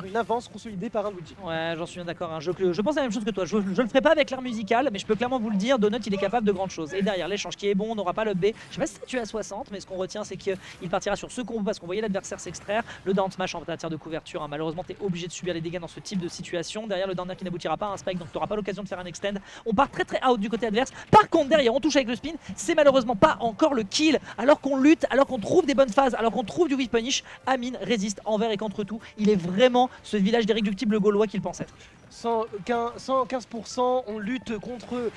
une avance consolidée par un Luigi. Ouais, j'en suis bien d'accord. Je pense la même chose que toi. Je le ferai pas avec l'art musical, mais je peux clairement vous le dire, Donut il est capable de grandes choses. Et derrière l'échange qui est bon, on n'aura pas le B. Je sais pas si tu es à 60, mais ce qu'on retient c'est qu'il partira sur ce combo parce qu'on voyait l'adversaire s'extraire. Le down smash en matière de couverture, malheureusement t'es obligé de subir les dégâts dans ce type de situation. Derrière le down qui n'aboutira pas à un spike, donc t'auras pas l'occasion de faire un extend. On part très out du côté adverse. Par contre derrière on touche avec le spin, c'est malheureusement pas encore le kill. Alors qu'on lutte, alors qu'on trouve des bonnes phases, alors qu'on trouve du weak punish, Amine résiste envers et contre tout. Il est vraiment ce village d'irréductibles gaulois qu'il pense être. 115%, on lutte contre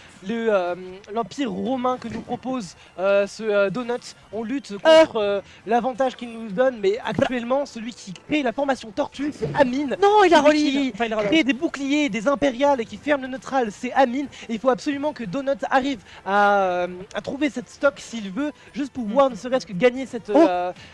l'empire romain que nous propose ce Donut. On lutte contre l'avantage qu'il nous donne, mais actuellement, celui qui crée la formation tortue, c'est Amine. Non, il a relié. Qui crée des boucliers, des impériales et qui ferme le neutral, c'est Amine. Et il faut absolument que Donut arrive à trouver cette stock s'il veut, juste pour pouvoir ne serait-ce que gagner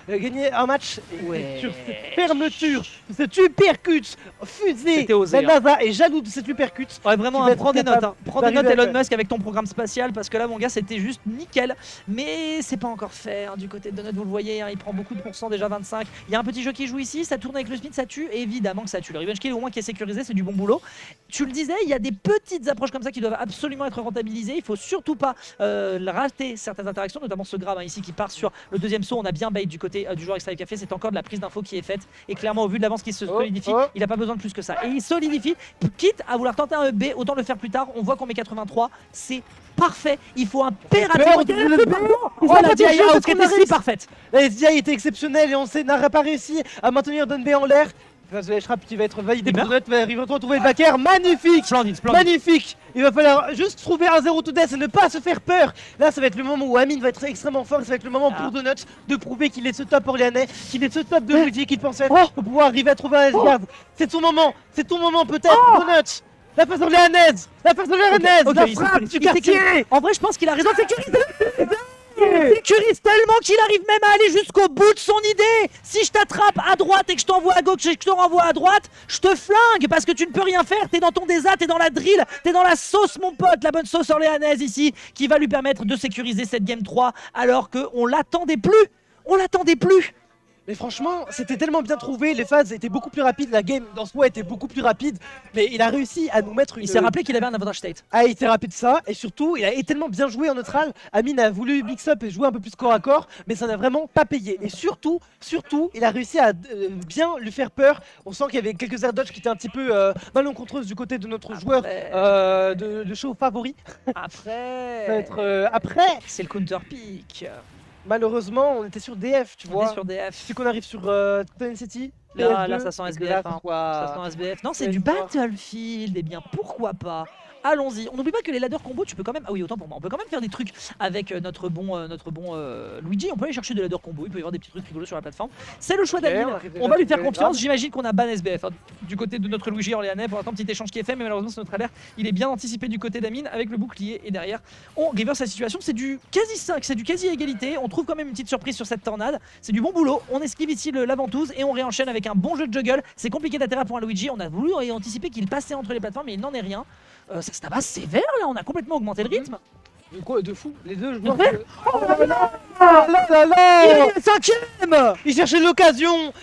gagner un match. Ouais. Sur cette fermeture, cette uppercut fusée, la NASA est jaloux de cette uppercut. Ouais, vraiment, prends des notes. Prends des notes Elon Musk avec ton programme spatial parce que là, mon gars, c'était juste nickel. Mais c'est pas encore fait du côté de Donut, vous le voyez, il prend beaucoup de pourcents, déjà 25. Il y a un petit jeu qui joue ici, ça tourne avec le spin, ça tue. Évidemment que ça tue. Le revenge kill, au moins, qui est sécurisé, c'est du bon boulot. Tu le disais, il y a des petites approches comme ça qui doivent absolument être rentabilisées. Il faut surtout pas rater certaines interactions, notamment ce grab ici qui part sur le deuxième saut. On a bien bait du côté du joueur Extra Café. C'est encore de la prise d'info qui est faite. Et clairement, au vu de l'avance qui se solidifie, il n'a pas besoin de plus que ça. Et il solidifie, quitte à vouloir tenter un B, autant le faire plus tard. On voit qu'on met 83, c'est parfait. Il faut impérativement. La DI out qui était si parfaite. La SDI était exceptionnelle et n'a pas réussi à maintenir Don B en l'air. Le Shrap qui va être validé pour Donut, il va retrouver le backer. Magnifique, magnifique. Il va falloir juste trouver un 0 to death et ne pas se faire peur. Là, ça va être le moment où Amine va être extrêmement fort. Ça va être le moment pour Donut de prouver qu'il est ce top orléanais, qu'il est ce top de Luigi qu'il pensait être pour pouvoir arriver à trouver un S-Guard. C'est ton moment peut-être, Donut. La phase orléanaise, la frappe du quartier. En vrai, je pense qu'il a raison de sécuriser. Il sécurise tellement qu'il arrive même à aller jusqu'au bout de son idée. Si je t'attrape à droite et que je t'envoie à gauche et que je te renvoie à droite, je te flingue parce que tu ne peux rien faire. T'es dans ton désat, t'es dans la drill, t'es dans la sauce mon pote, la bonne sauce orléanaise ici qui va lui permettre de sécuriser cette game 3 alors qu'on l'attendait plus. On l'attendait plus. Mais franchement, c'était tellement bien trouvé, les phases étaient beaucoup plus rapides, la game dans ce mois était beaucoup plus rapide, mais il a réussi à nous mettre une... Il s'est rappelé qu'il avait un avantage state. Ah, il s'est rappelé de ça, et surtout, il a tellement bien joué en neutral, Amine a voulu mix up et jouer un peu plus corps à corps, mais ça n'a vraiment pas payé. Et surtout, il a réussi à bien lui faire peur. On sent qu'il y avait quelques air dodge qui étaient un petit peu malencontreuses du côté de notre joueur de show favori. Après... Ça va être, après... C'est le counter pick. Malheureusement, on était sur DF, tu vois. On est sur DF. C'est qu'on arrive sur Town City. Là, ça sent SBF. Ça sent SBF. Non, c'est du Battlefield. Eh bien, pourquoi pas? allons-y. On n'oublie pas que les ladder combos, tu peux quand même. Ah oui, autant pour moi. On peut quand même faire des trucs avec notre bon Luigi. On peut aller chercher des ladder combos. Il peut y avoir des petits trucs rigolos sur la plateforme. C'est le choix d'Amine. On va lui faire confiance. J'imagine qu'on a ban SBF du côté de notre Luigi orléanais. Pour l'instant, petit échange qui est fait, mais malheureusement, c'est notre alerte. Il est bien anticipé du côté d'Amine avec le bouclier. Et derrière, on reverse la situation. C'est du quasi 5, c'est du quasi égalité. On trouve quand même une petite surprise sur cette tornade. C'est du bon boulot. On esquive ici la ventouse et on réenchaîne avec un bon jeu de juggle. C'est compliqué d'atterrir pour un Luigi. On a voulu anticiper qu'il passait entre les plateformes, mais il n'en est rien. Ça se tabasse sévère là. On a complètement augmenté le rythme. De quoi? De fou. Les deux joueurs. Oh là là, Il est 5ème. Il cherchait l'occasion,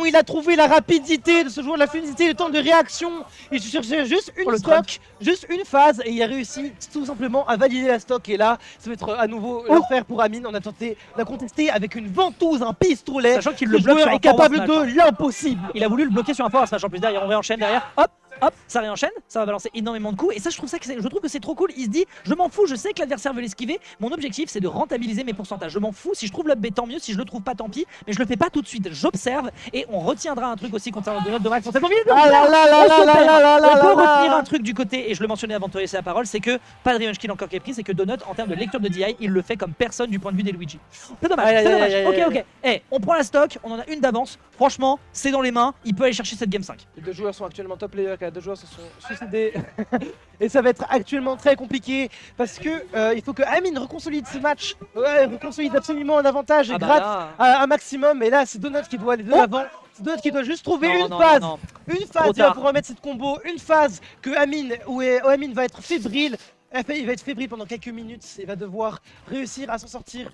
il a trouvé la rapidité de ce joueur, la fluidité, le temps de réaction. Il cherchait juste une stock, juste une phase et il a réussi tout simplement à valider la stock. Et là, ça va être à nouveau l'enfer pour Amine. On a contesté avec une ventouse, un pistolet. Sachant qu'il le bloque joueur est capable de l'impossible. Il a voulu le bloquer sur un forward smash en plus. Derrière, on réenchaîne derrière. Hop, ça réenchaîne, ça va balancer énormément de coups et ça je trouve que c'est trop cool. Il se dit je m'en fous, je sais que l'adversaire veut l'esquiver, mon objectif c'est de rentabiliser mes pourcentages. Je m'en fous, si je trouve l'up B tant mieux, si je le trouve pas tant pis, mais je le fais pas tout de suite, j'observe et on retiendra un truc aussi concernant Donut de Max. On peut retenir un truc du côté, et je le mentionnais avant de te laisser la parole, c'est que pas de revenge kill encore qui est pris, c'est que Donut en termes de lecture de DI, il le fait comme personne du point de vue des Luigi. C'est dommage, ok. On prend la stock, on en a une d'avance, franchement c'est dans les mains, il peut aller chercher cette game 5. Les deux joueurs sont actuellement top players, les deux joueurs se sont suicidés et ça va être actuellement très compliqué parce que il faut que Amine reconsolide ce match, reconsolide absolument un avantage et gratte un maximum. Et là c'est Donut qui doit aller de l'avant, c'est Donut qui doit juste trouver une phase, il va pouvoir mettre cette combo, une phase que Amine va être fébrile. Il va être fébrile pendant quelques minutes et va devoir réussir à s'en sortir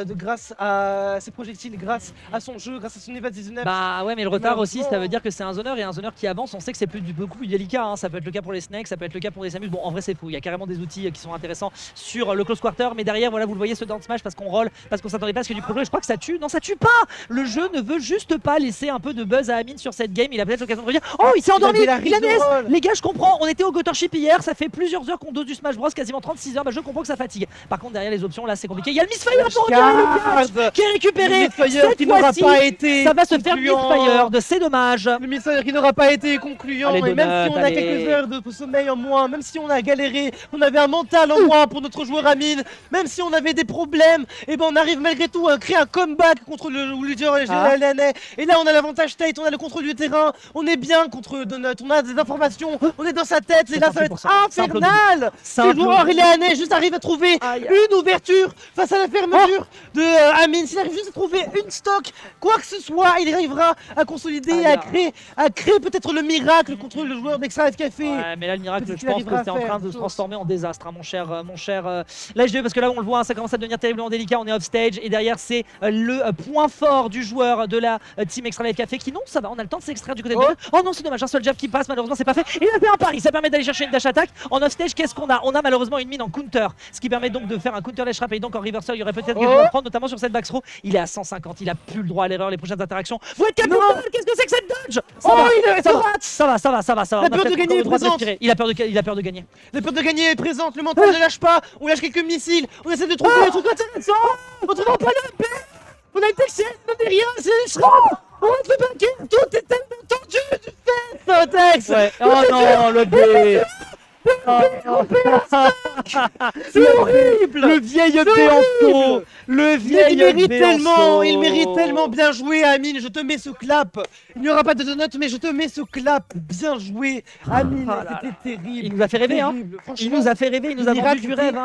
grâce à ses projectiles, grâce à son jeu, grâce à son evasive. Bah ouais, mais le retard aussi, ça veut dire que c'est un zoneur et un zoneur qui avance. On sait que c'est beaucoup plus délicat. Hein. Ça peut être le cas pour les snakes, ça peut être le cas pour les Samus. Bon, en vrai, c'est fou. Il y a carrément des outils qui sont intéressants sur le close quarter, mais derrière, voilà, vous le voyez, ce down smash parce qu'on roll, parce qu'on s'attendait pas à ce qu'il y ait du progrès. Je crois que ça tue. Non, ça tue pas. Le jeu ne veut juste pas laisser un peu de buzz à Amine sur cette game. Il a peut-être l'occasion de dire oh, il s'est endormi. Il a NS. Les gars, je comprends. On était au Gotorship hier. Ça fait plusieurs heures qu'on dose du Smash Bros, quasiment 36 heures. Bah, je comprends que ça fatigue. Par contre, derrière les options, là, c'est compliqué. Il y a le Misfire pour qui est récupéré. Cette qui n'aura pas été ça va se faire Misfire de c'est dommage. Le Misfire qui n'aura pas été concluant. Allez, et même si on a quelques heures de sommeil en moins, même si on a galéré, on avait un mental en moins pour notre joueur Amine, même si on avait des problèmes, et ben on arrive malgré tout à créer un comeback contre le Luigi orléanais. Et là, on a l'avantage tête, on a le contrôle du terrain, on est bien contre Donut, on a des informations, on est dans sa tête, et là, ça va être infernal. Le joueur orléanais juste arrive à trouver une ouverture face à la fermeture de Amine. S'il arrive juste à trouver une stock, quoi que ce soit, il arrivera à consolider, à créer peut-être le miracle contre le joueur d'Extra Life Café. Ouais, mais là, le miracle, je pense que c'est en train de se transformer en désastre, hein, mon cher l'HDE, parce que là, on le voit, hein, ça commence à devenir terriblement délicat. On est off stage et derrière, c'est le point fort du joueur de la team Extra Life Café qui, non, ça va, on a le temps de s'extraire du côté de Donut. Oh non, c'est dommage, un seul jab qui passe, malheureusement, c'est pas fait. Il a fait un pari, ça permet d'aller chercher une dash attack. En off stage, qu'est-ce qu'on a? On a malheureusement une mine en counter, ce qui permet donc de faire un counter dash trap et donc en reversal, il y aurait peut-être quelque chose à prendre, notamment sur cette back throw. Il est à 150, il a plus le droit à l'erreur les prochaines interactions. Vous êtes capable? Qu'est-ce que c'est que cette dodge? Ça va. La peur de gagner est présente. Il a peur de gagner. La peur de gagner est présente, le mental ne lâche pas. On lâche quelques missiles, on essaie de trouver des trucs intéressants. On trouve pas le paix. On a une texture, on n'est rien, c'est les shroud. On rentre le paquet, tout est tellement tendu du fait, Tex. Ouais. Oh non, le B. C'est horrible. Le vieil B en faux. Le vieil il mérite tellement bien joué, Amine. Je te mets ce clap. Il n'y aura pas de donut, mais je te mets ce clap. Bien joué, Amine. C'était terrible. Il nous a fait rêver, hein. Il nous a fait rêver, il nous a vendu du rêve.